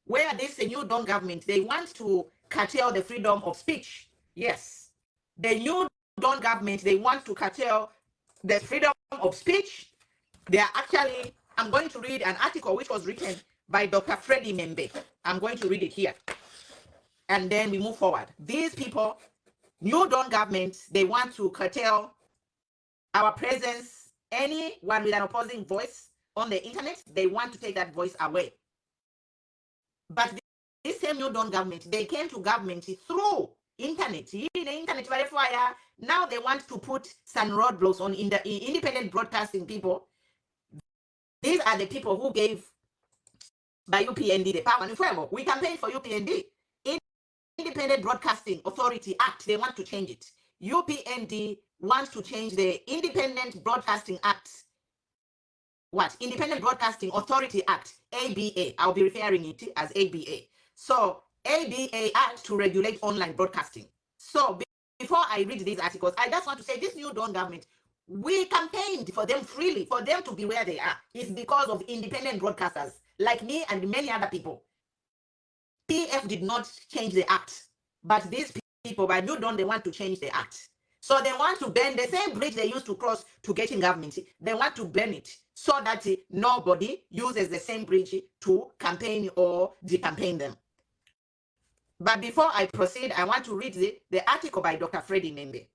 where this new Dawn government, they want to curtail the freedom of speech. Yes, the new Dawn government, they want to curtail the freedom of speech. They are actually, I'm going to read an article which was written by Dr. Freddie Membe. I'm going to read it here. And then we move forward. These people, new Dawn government, they want to curtail our presence. Anyone with an opposing voice on the internet, they want to take that voice away. But this same new Dawn government, they came to government through internet. Now they want to put some roadblocks on in the independent broadcasting people. These are the people who gave by UPND the power. We campaigned for UPND. Independent Broadcasting Authority Act, they want to change it. UPND wants to change the Independent Broadcasting Act. What? Independent Broadcasting Authority Act, ABA. I'll be referring it as ABA. So ABA Act to regulate online broadcasting. So before I read these articles, I just want to say this new Dawn government, we campaigned for them freely, for them to be where they are. It's because of independent broadcasters like me and many other people. PF did not change the act, but these people, by New Dawn, they want to change the act. So they want to burn the same bridge they used to cross to get in government. They want to burn it so that nobody uses the same bridge to campaign or de-campaign them. But before I proceed, I want to read the article by Dr. Freddie Membe.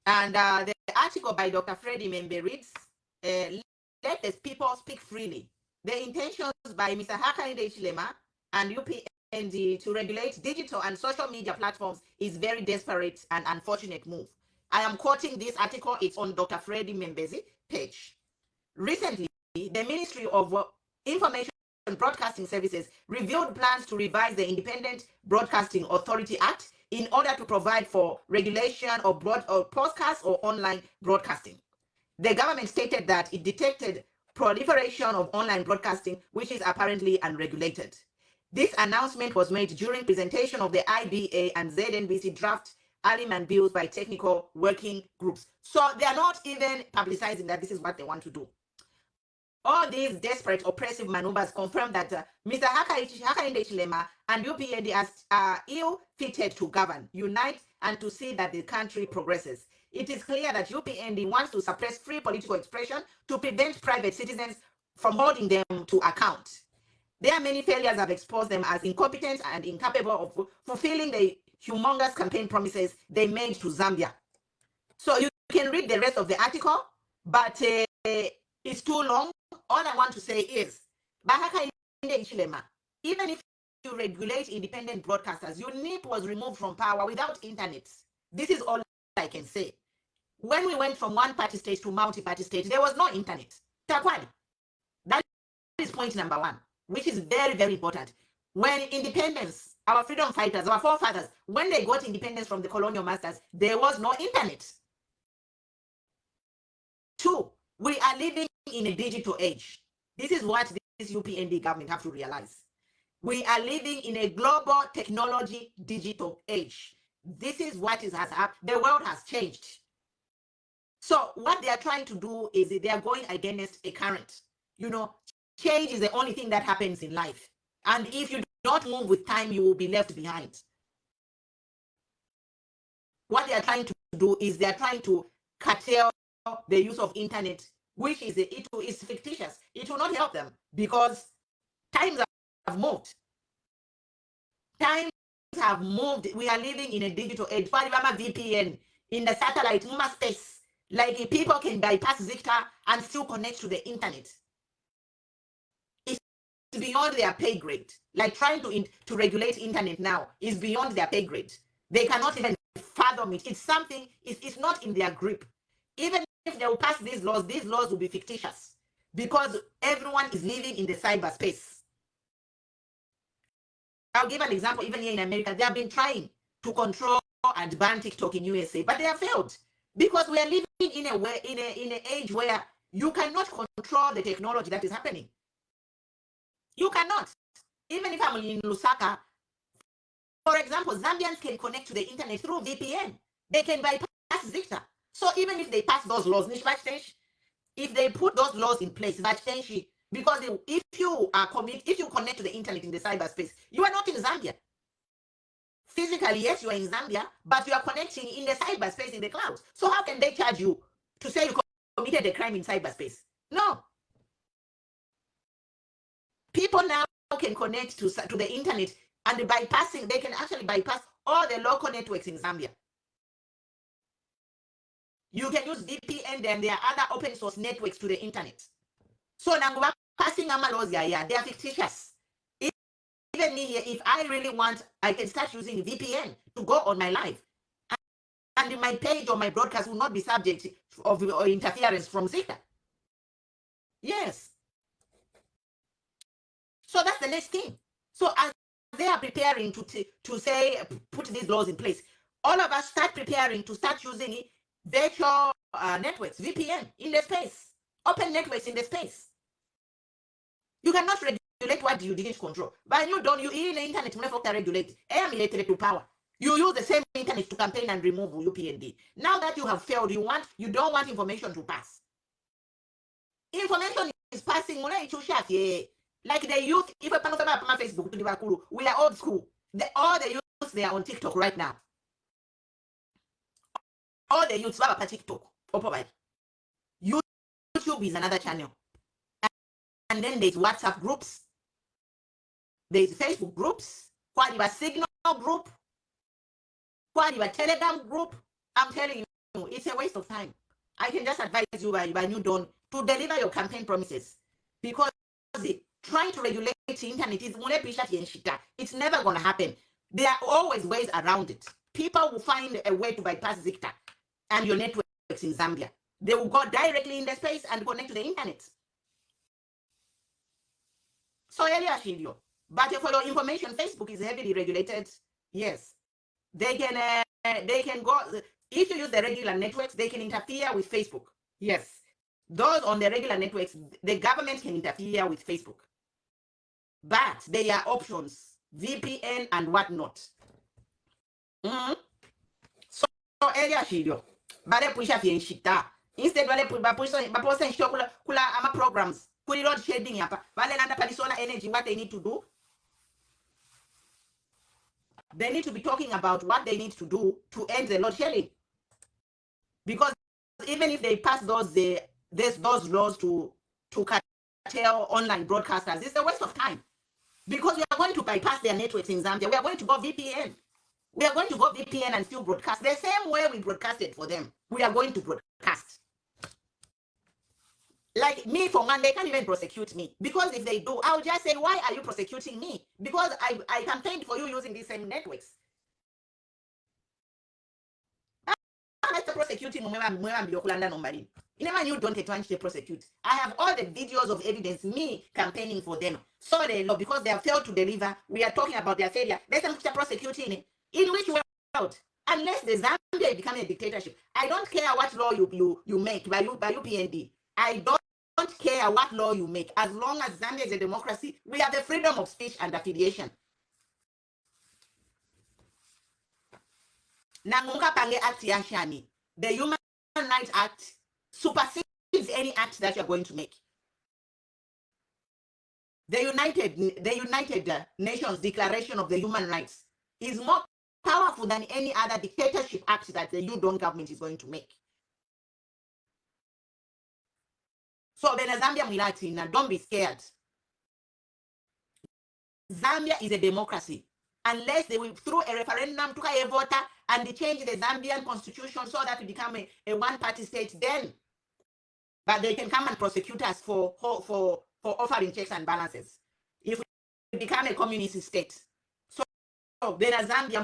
And the article by Dr. Freddie Membe reads, let the people speak freely. The intentions by Mr. Hakainde Hichilema and UPND to regulate digital and social media platforms is very desperate and unfortunate move. I am quoting this article. It's on Dr. Freddie Membe's page. Recently, the Ministry of Information and Broadcasting Services revealed plans to revise the Independent Broadcasting Authority Act in order to provide for regulation of podcasts or online broadcasting. The government stated that it detected proliferation of online broadcasting, which is apparently unregulated. This announcement was made during presentation of the IBA and ZNBC draft Aliman bills by technical working groups. So they are not even publicizing that this is what they want to do. All these desperate, oppressive maneuvers confirm that Mr. Hakainde Hichilema and UPND are ill-fitted to govern, unite, and to see that the country progresses. It is clear that UPND wants to suppress free political expression to prevent private citizens from holding them to account. Their many failures have exposed them as incompetent and incapable of fulfilling the humongous campaign promises they made to Zambia. So you can read the rest of the article, but it's too long. All I want to say is, even if you regulate independent broadcasters, UNIP was removed from power without internet. This is all I can say. When we went from one party state to multi-party state, there was no internet. Takwani. That is point number one, which is very, very important. When independence, our freedom fighters, our forefathers, when they got independence from the colonial masters, there was no internet. Two, we are living in a digital age. This is what this UPND government have to realize. We are living in a global technology digital age. This is what has happened. The world has changed. So what they are trying to do is they are going against a current. You know, change is the only thing that happens in life. And if you don't move with time, you will be left behind. What they are trying to do is they are trying to curtail the use of internet, which is fictitious. It will not help them because times have moved. Times have moved. We are living in a digital age. VPN in the satellite space. Like people can bypass Zika and still connect to the internet. It's beyond their pay grade. Like trying to regulate internet now is beyond their pay grade. They cannot even fathom it. It's something, it's not in their grip. Even if they will pass these laws will be fictitious because everyone is living in the cyberspace. I'll give an example. Even here in America, they have been trying to control and ban TikTok in USA, but they have failed because we are living in an age where you cannot control the technology that is happening. You cannot. Even if I'm in Lusaka, for example, Zambians can connect to the internet through VPN. They can bypass Zika. So even if they pass those laws, if they put those laws in place, that change, because if you connect to the internet in the cyberspace, you are not in Zambia. Physically, yes, you are in Zambia, but you are connecting in the cyberspace in the cloud. So how can they charge you to say you committed a crime in cyberspace? No. People now can connect to the internet, and they can actually bypass all the local networks in Zambia. You can use VPN, and there are other open source networks to the internet. So now passing laws, they are fictitious. Even me here, if I really want, I can start using VPN to go on my live. And my page or my broadcast will not be subject of interference from Zika. Yes. So that's the next thing. So as they are preparing to say, put these laws in place, all of us start preparing to start using virtual networks, VPN in the space, open networks in the space. You cannot regulate what you didn't control. But you in the internet, you never regulate. I am related to power. You use the same internet to campaign and remove UPND. Now that you have failed, you don't want information to pass. Information is passing. Like the youth, if I put on Facebook, we are old school. All the youths, they are on TikTok right now. All the youths are on TikTok. YouTube is another channel. And then there's WhatsApp groups. There's Facebook groups. What Signal group. What Telegram group. I'm telling you, it's a waste of time. I can just advise you by you don't to deliver your campaign promises, because trying to regulate the internet is it's never going to happen. There are always ways around it. People will find a way to bypass Zika and your networks in Zambia. They will go directly in the space and connect to the internet. So but for your information, Facebook is heavily regulated. Yes, they can go. If you use the regular networks, they can interfere with Facebook. Yes, those on the regular networks, the government can interfere with Facebook. But there are options, VPN and whatnot. So area shido. Bale pusha fienshita. Instead wale baposa nshito kula ama programs. Kuli load shedding hapa. Bale nanda palisola energy, what they need to do. They need to be talking about what they need to do to end the load shedding. Because even if they pass those laws to curtail online broadcasters, it's a waste of time. Because we are going to bypass their networks in Zambia. We are going to go VPN. We are going to go VPN and still broadcast the same way we broadcasted for them. We are going to broadcast. Like me, for one, they can't even prosecute me. Because if they do, I'll just say, why are you prosecuting me? Because I campaigned for you using these same networks. Let's prosecute him. You don't want to prosecute. I have all the videos of evidence, me campaigning for them. So they know, because they have failed to deliver. We are talking about their failure. Let's prosecute him. In which world? Unless the Zambia become a dictatorship. I don't care what law you make by UPND. I don't care what law you make. As long as Zambia is a democracy, we have the freedom of speech and affiliation. The Human Rights Act supersedes any act that you're going to make. The United Nations Declaration of the Human Rights is more powerful than any other dictatorship act that the UPND government is going to make. So then Zambia, don't be scared. Zambia is a democracy. Unless they will, through a referendum, to a voter and they change the Zambian constitution so that it become a one-party state, then, but they can come and prosecute us for offering checks and balances if we become a communist state. So then Zambia,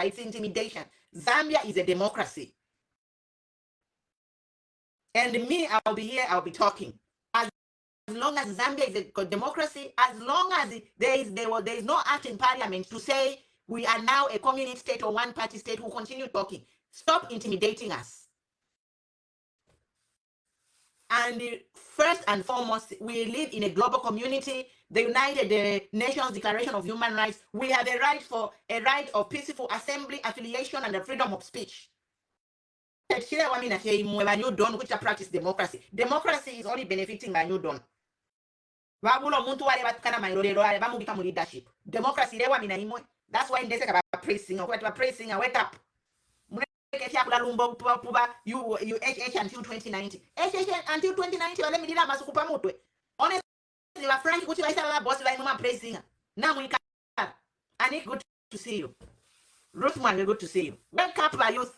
it's intimidation. Zambia is a democracy. And me, I'll be here, I'll be talking. As long as Zambia is a democracy, as long as there is no act in parliament to say we are now a communist state or one-party state, who continue talking. Stop intimidating us. And first and foremost, we live in a global community. The United Nations Declaration of Human Rights, we have a right of peaceful assembly, affiliation, and the freedom of speech. when you don't which practice democracy. Democracy is only benefiting when you don't. Leadership. Democracy, that's why they say about praising or whatever praising and wake up. You until 2090. Until 2090, let me honestly, Frank, which I boss like praising. Now we can. And it's good to see you. Ruthman, good to see you. Wake up, by youth.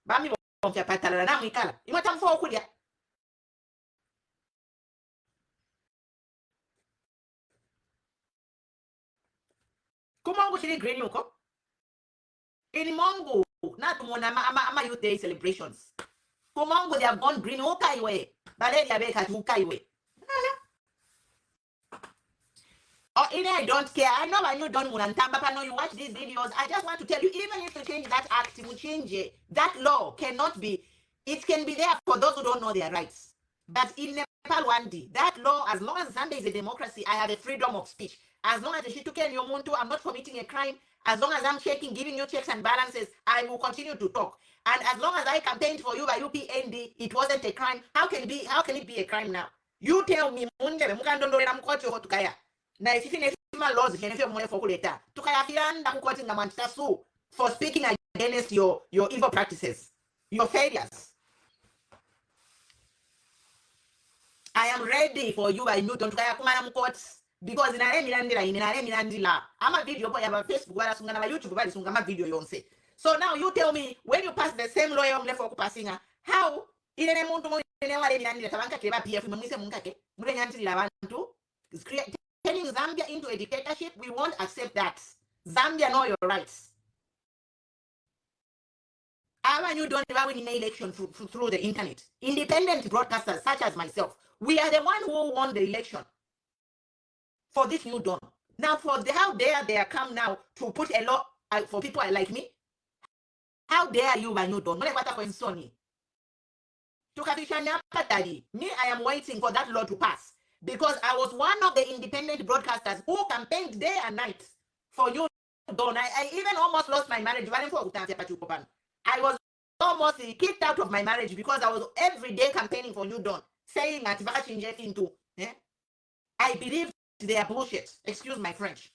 Bami ya patala na mwikala. Imata mfo okulia. Kumongo chili green yuko. In Mongo, not mona ama youth day celebrations. Kumongo they have gone green ukaiwe. Valeria beka ukaiwe. Oh, I don't care. I know when you don't Munantamba, I know you watch these videos. I just want to tell you, even if you change that act, you change it. That law cannot be, it can be there for those who don't know their rights. But in Nepal, one day, that law, as long as Zambia is a democracy, I have a freedom of speech. As long as I'm not committing a crime, as long as I'm giving you checks and balances, I will continue to talk. And as long as I campaigned for you by UPND, it wasn't a crime. How can it be a crime now? You tell me, na if laws for speaking against your evil practices, your failures. I am ready for you. I know don't because in I'm a video boy about Facebook, YouTube, video so now you tell me when you pass the same law for passing how in turning Zambia into a dictatorship, we won't accept that. Zambia know your rights. When you don't win an election through the internet, independent broadcasters such as myself, we are the one who won the election for this new dawn. Now, how dare they come now to put a law for people like me? How dare you, my new dawn? Me, I am waiting for that law to pass. Because I was one of the independent broadcasters who campaigned day and night for you. I even almost lost my marriage. I was almost kicked out of my marriage because I was every day campaigning for you, Don, saying that into. I believe they are bullshit. Excuse my French.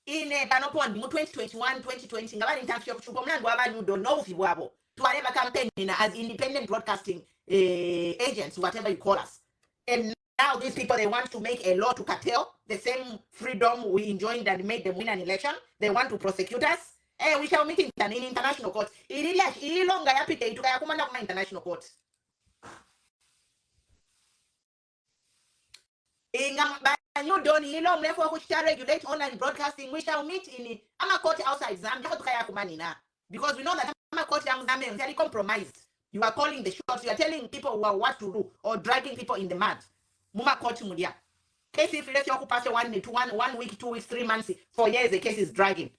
In 2021, 2020, you don't know if you are to whatever campaign as independent broadcasting agents, whatever you call us. And now these people, they want to make a law to curtail the same freedom we enjoyed and made them win an election. They want to prosecute us. And we shall meet in international court. International court. You don't which regulate online broadcasting. We shall meet in a court outside Zambia because we know that Zambia is very compromised. You are calling the shots. You are telling people what to do or dragging people in the mud. Muma court mudia. Case if let you pass 1 week, 2 weeks, 3 months, 4 years, the case is dragging.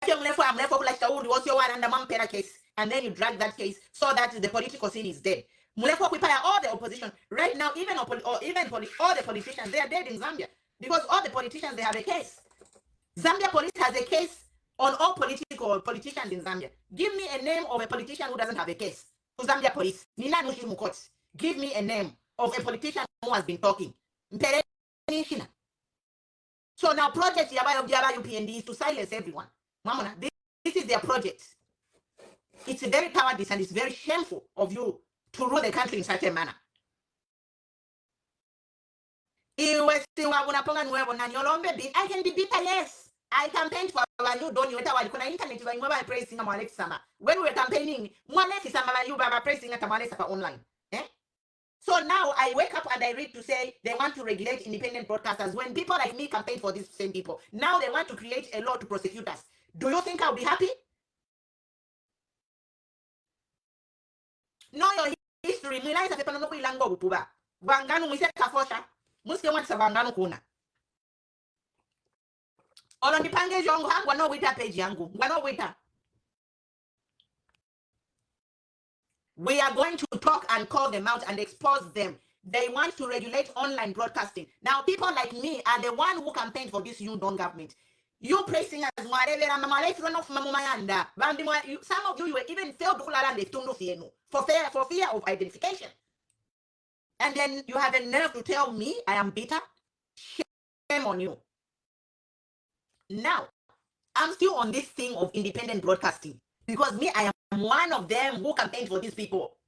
I'm left like what's your one under Mampera case, and then you drag that case so that the political scene is dead. Mulefo prepare all the opposition right now, even all the politicians, they are dead in Zambia because all the politicians they have a case. Zambia police has a case on all politicians in Zambia. Give me a name of a politician who doesn't have a case. Zambia police. Give me a name of a politician who has been talking. So now project UPND is to silence everyone. Mamona, this is their project. It's very cowardice and it's very shameful of you to rule the country in such a manner. I can be bitter, yes. I campaigned for you don't you kuna internet by praising when we were campaigning praising online. So now I wake up and I read to say they want to regulate independent broadcasters when people like me campaign for these same people. Now they want to create a law to prosecute us. Do you think I'll be happy? No, your history. We are going to talk and call them out and expose them. They want to regulate online broadcasting. Now, people like me are the one who campaigned for this UPND government. You pressing as some of you were even failed for fear of identification. And then you have a nerve to tell me I am bitter? Shame on you. Now, I'm still on this thing of independent broadcasting because me, I am one of them who campaigned for these people.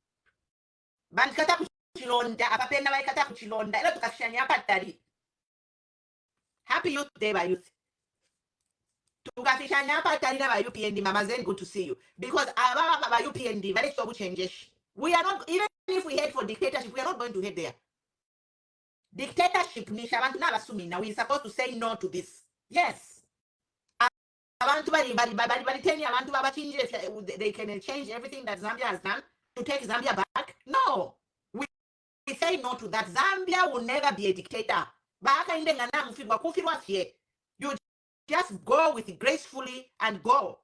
Happy Youth Day by Youth. UPND, Mama Zen, good to see you. Because UPND, we are not, even if we head for dictatorship, we are not going to head there. Dictatorship, now we're supposed to say no to this. Yes. They can change everything that Zambia has done to take Zambia back. No. We say no to that. Zambia will never be a dictator. You just go with it gracefully and go.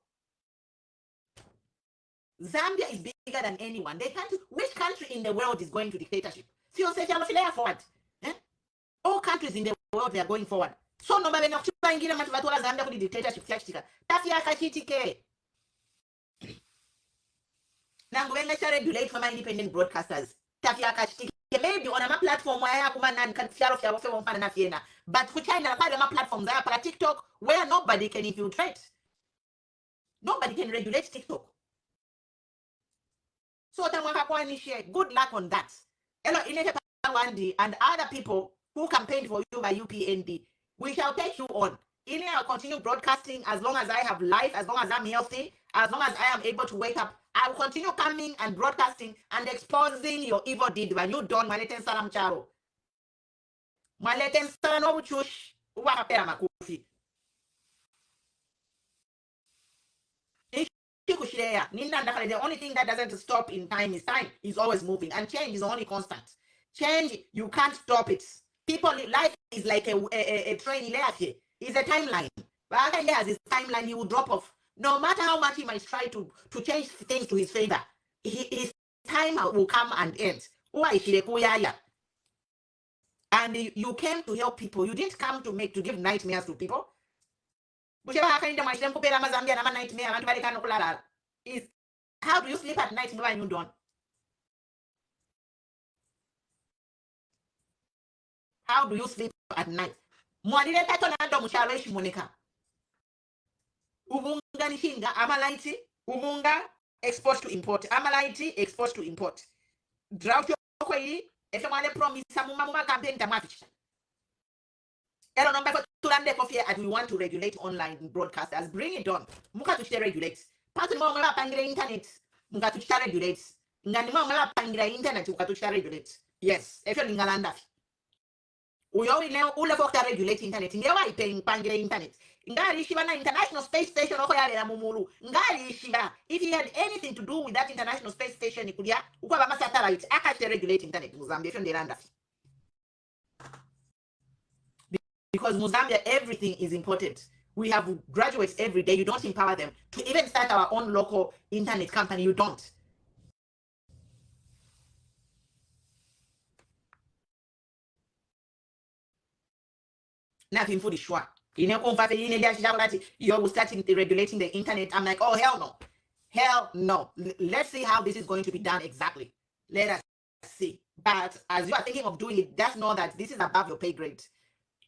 Zambia is bigger than anyone. They can't. Which country in the world is going to dictatorship? Forward. All countries in the world, they are going forward. So no matter what Zambia with dictatorship. Now when I regulate for my independent broadcasters, maybe on a platform where I can share of your but for China, platforms there for TikTok where nobody can infiltrate. Nobody can regulate TikTok. So good luck on that. And other people who campaigned for you by UPND, we shall take you on. I'll continue broadcasting as long as I have life, as long as I'm healthy, as long as I am able to wake up. I will continue coming and broadcasting and exposing your evil deed when you don't maleten salam charo. Maleten salam chush uwakapera makufi. The only thing that doesn't stop in time is time is always moving, and change is only constant. Change, you can't stop it. People, life is like a train. It's a timeline. But has his timeline, he will drop off. No matter how much he might try to change things to his favor, his time will come and end. And you came to help people. You didn't come to give nightmares to people. Is how do you sleep at night when you don't? How do you sleep at night? Ubunga nishinga amalaiti ubunga exposed to import amalaiti exposed to import drought yoko yi efemale promise muma campaign tamaficha ero number for tulande kofia and we want to regulate online broadcasters. Bring it on. Muka tuchite regulate patu mo ngala pangira internet muka tuchita regulate ngani mo ngala pangira internet muka tuchita regulate. Yes, efyo lingala ndafi uyo ule fokta regulate internet ngewa ipeng pangira internet ngali shibana international space station oko yale mumulu ngali shiba. If he had anything to do with that international space station ikulia ukwa ba satellite akate regulate internet Mozambique ndelanda because Mozambique everything is important. We have graduates every day. You don't empower them to even start our own local internet company. You don't. Nothing for the sure. You're starting regulating the internet. I'm like, oh, hell no. Hell no. Let's see how this is going to be done exactly. Let us see. But as you are thinking of doing it, just know that this is above your pay grade.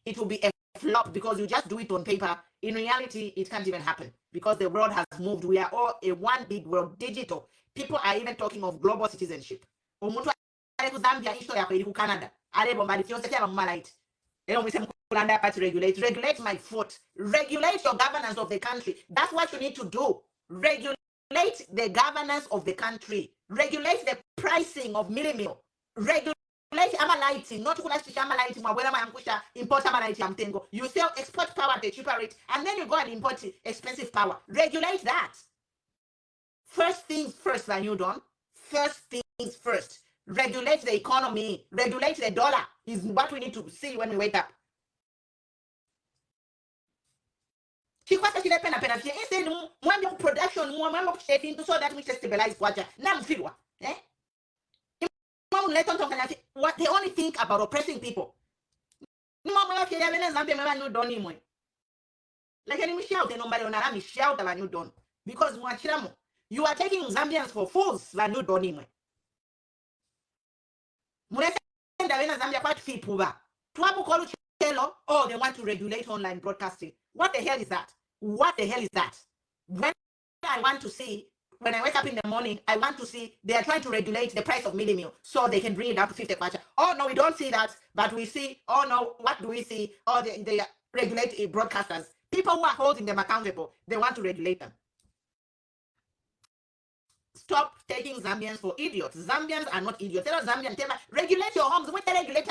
It will be a flop because you just do it on paper. In reality, it can't even happen because the world has moved. We are all a one big world, digital. People are even talking of global citizenship. Canada. Regulate my foot. Regulate your governance of the country. That's what you need to do. Regulate the governance of the country. Regulate the pricing of meal. Regulate amalighting, not import amalighting. You sell export power at a cheaper rate, and then you go and import expensive power. Regulate that. First things first, when you done. First things first. Regulate the economy. Regulate the dollar is what we need to see when we wake up. Production, so that we stabilize water. what they only think about oppressing people. Like because you are taking Zambians for fools. Oh, they want to regulate online broadcasting. What the hell is that? What the hell is that? When I want to see, when I wake up in the morning, I want to see they are trying to regulate the price of milli meal so they can bring it down to 50 kwacha. Oh no, we don't see that, but we see, oh no, what do we see? Oh, they regulate broadcasters. People who are holding them accountable, they want to regulate them. Stop taking Zambians for idiots. Zambians are not idiots. Tell Zambians, regulate your homes. When they regulate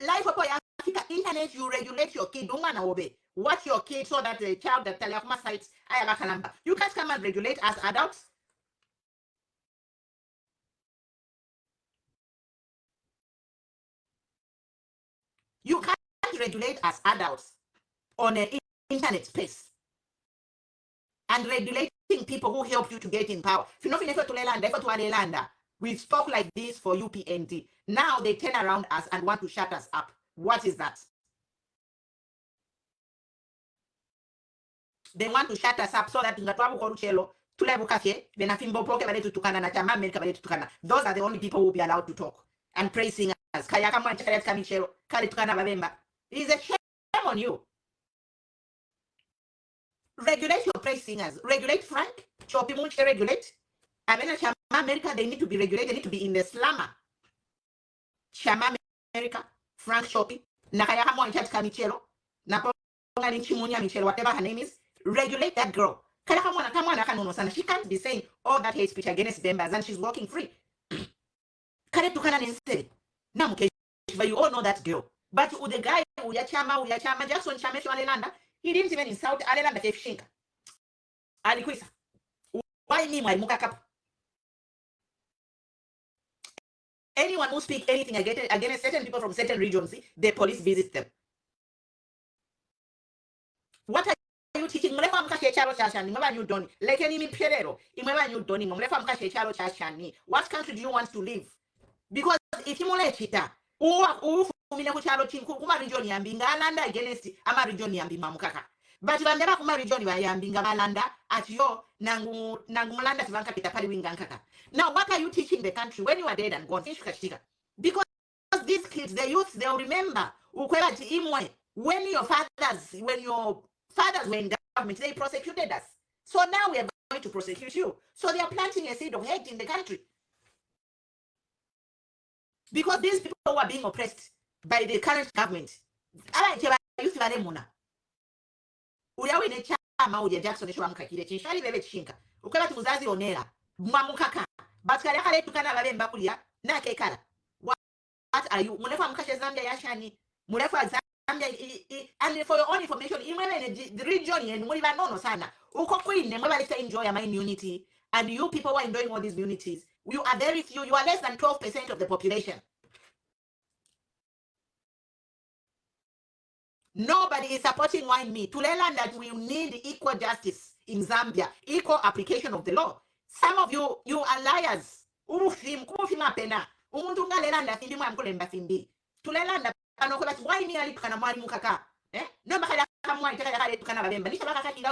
life of Africa, internet, you regulate your kid. Don't want to obey. Watch your kid so that the child that Teleakuma sites, you can't come and regulate as adults. You can't regulate as adults on an internet space. And regulating people who help you to get in power. We spoke like this for UPND. Now they turn around us and want to shut us up. What is that? They want to shut us up so that those are the only people who will be allowed to talk and praising us. It is a shame on you. Regulate your praise singers. Regulate Frank. Regulate. America, they need to be regulated. They need to be in the slammer. Shama America, Frank Shopi, Nakaya Kamichelo, Michelo, whatever her name is. Regulate that girl. She can't be saying all that hate speech against members and she's walking free. But you all know that girl. But with the guy, Jackson Chama, he didn't even insult Alelanda Shinka. Aliquisa. Why me, my Mukakap? Anyone who speaks anything against certain people from certain regions, the police visits them. What are you teaching? What country do you want to live? Because if you want to but bandera kuma region bayambinga balanda at yo nangu mulanda tivanka pita pali wingankaka. Now what are you teaching the country when you are dead and gone? Because these kids, the youth, they'll remember when your fathers were in government, they prosecuted us. So now we are going to prosecute you. So they are planting a seed of hate in the country. Because these people who are being oppressed by the current government. Uriawine chama uja Jackson shwa mkakire chinshali bebe chinka ukweba tumuzazi onera mwamukaka batkale kale tukana babemba kulia na kekala. What are you mulefa mkashe Zambia yashani mulefa Zambia and for your own information imwele the region yen muri banono sana uko kwine mwe baleta enjoy my immunity and you people who are enjoying all these immunities you are very few. You are less than 12% of the population. Nobody is supporting Wine Me. To learn that we need equal justice in Zambia, equal application of the law. Some of you are liars. To learn that why me mukaka. We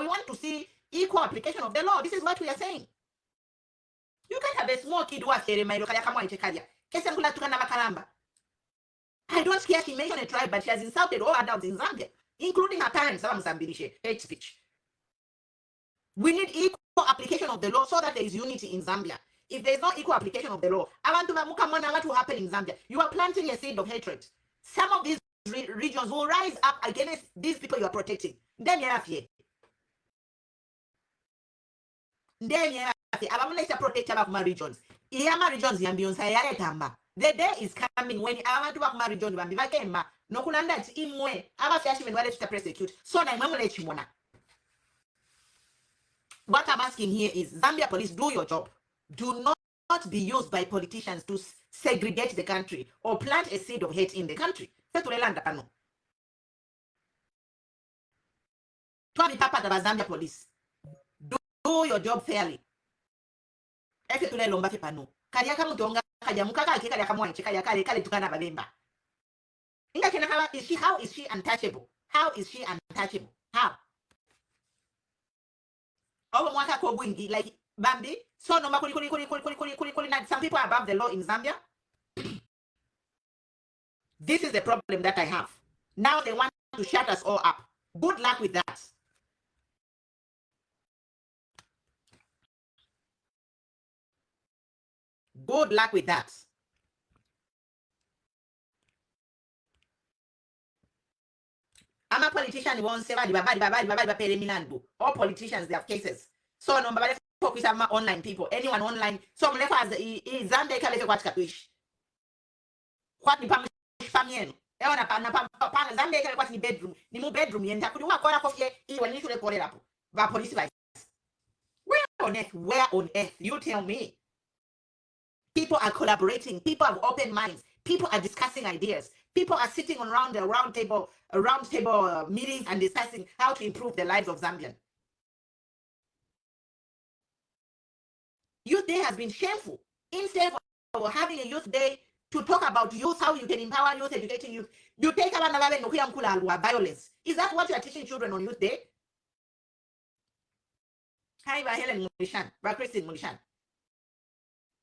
want to see equal application of the law. This is what we are saying. You can't have a small kid who has I don't care she mentioned a tribe, but she has insulted all adults in Zambia, including her parents. Hate speech. We need equal application of the law so that there is unity in Zambia. If there is no equal application of the law, what will happen in Zambia? You are planting a seed of hatred. Some of these regions will rise up against these people you are protecting. Then you have here. Then you have here. Protect our regions. Iyama regions yambionsa yale tamba. The day is coming when abantu bakuma region bambi bakemba nokulanda ati imwe abafyashimeni wale persecute. So na imwe mule chimona. What I'm asking here is Zambia police, do your job. Do not be used by politicians to segregate the country or plant a seed of hate in the country. Zambia police, do your job fairly. efe tule lomba fe pano kali akamutonga kaja mukaka kali akamwa chika kale tukana balemba inga kena how is she untouchable? How is she untouchable? How? Over mwaka ko bwingi like Bambi so no makuli some people are above the law in Zambia. This is the problem that I have. Now they want to shut us all up. Good luck with that. Good luck with that. I'm a politician. Won't say all politicians, they have cases. So no, but focus on online people. Anyone online. So mlefa as Zambia kale kwa tukatuishi. What ni pamien. Ewa na pana Zambia kale kwa ni bedroom. Ni mu bedroom yenda kuliwa kwa kofie iwe ni shule pole rapo. Ba police vice. Where on earth? Where on earth? You tell me. People are collaborating. People have open minds. People are discussing ideas. People are sitting around the round table meetings and discussing how to improve the lives of Zambians. Youth Day has been shameful. Instead of having a youth day to talk about youth, how you can empower youth, educating youth, you take violence. Is that what you are teaching children on Youth Day? Hi, Helen Mulishan, Christine Mulishan.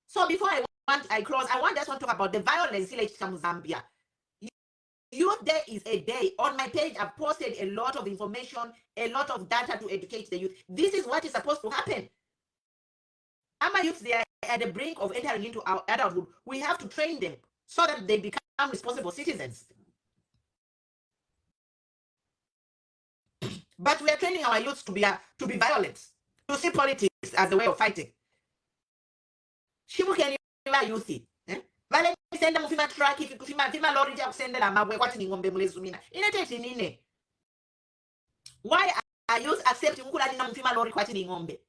So before I close, I just want to talk about the violence in Zambia. Youth Day is a day. On my page, I've posted a lot of information, a lot of data to educate the youth. This is what is supposed to happen. Our youth, they are at the brink of entering into our adulthood. We have to train them so that they become responsible citizens. But we are training our youth to be violent, to see politics as a way of fighting. Shimukeni youth. Vale senda mufima truck fima lorry ya kusendela mabwe kwati ni ngombe mlezumina. Inatete nini? Why are youth accepting ukula nina mufima lorry kwati ni ngombe?